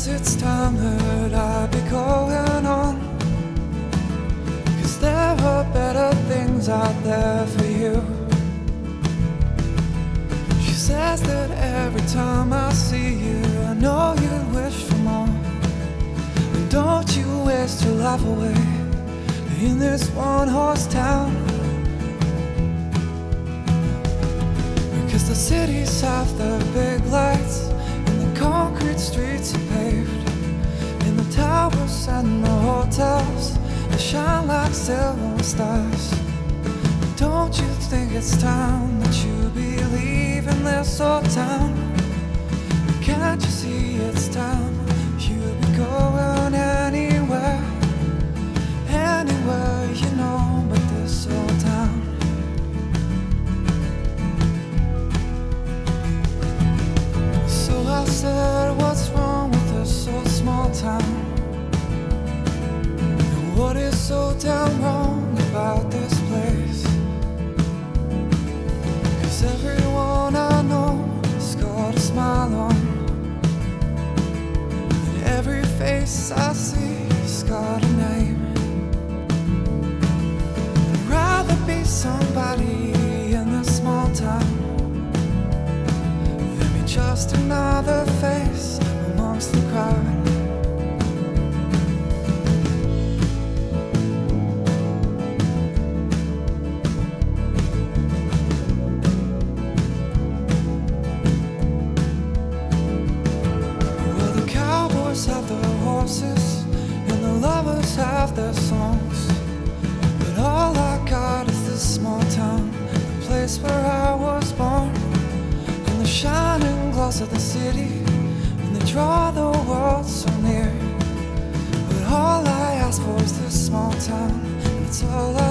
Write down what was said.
Cause it's time that I be going on, 'cause there are better things out there for you. She says that every time I see you, I know you wish for more. And don't you waste your life away in this one-horse town, because the cities have the big lights and the concrete streets are paved, and the towers and the hotels, they shine like silver stars. Don't you think it's time that you be leaving this old town? Can't you see it's time you be going anywhere, anywhere you know but this old town? So I said, what's wrong with this old small town? And what is so damn wrong about this place? 'Cause everyone I know has got a smile on, and every face I see has got a name. I'd rather be somebody in this small town than be just another face amongst the crowd. Well, the cowboys have their horses and the lovers have their songs, but all I got is this small town, the place where I was born, and the shining gloss of the city, and they draw the world so near. But all I ask for is this small town, and it's all I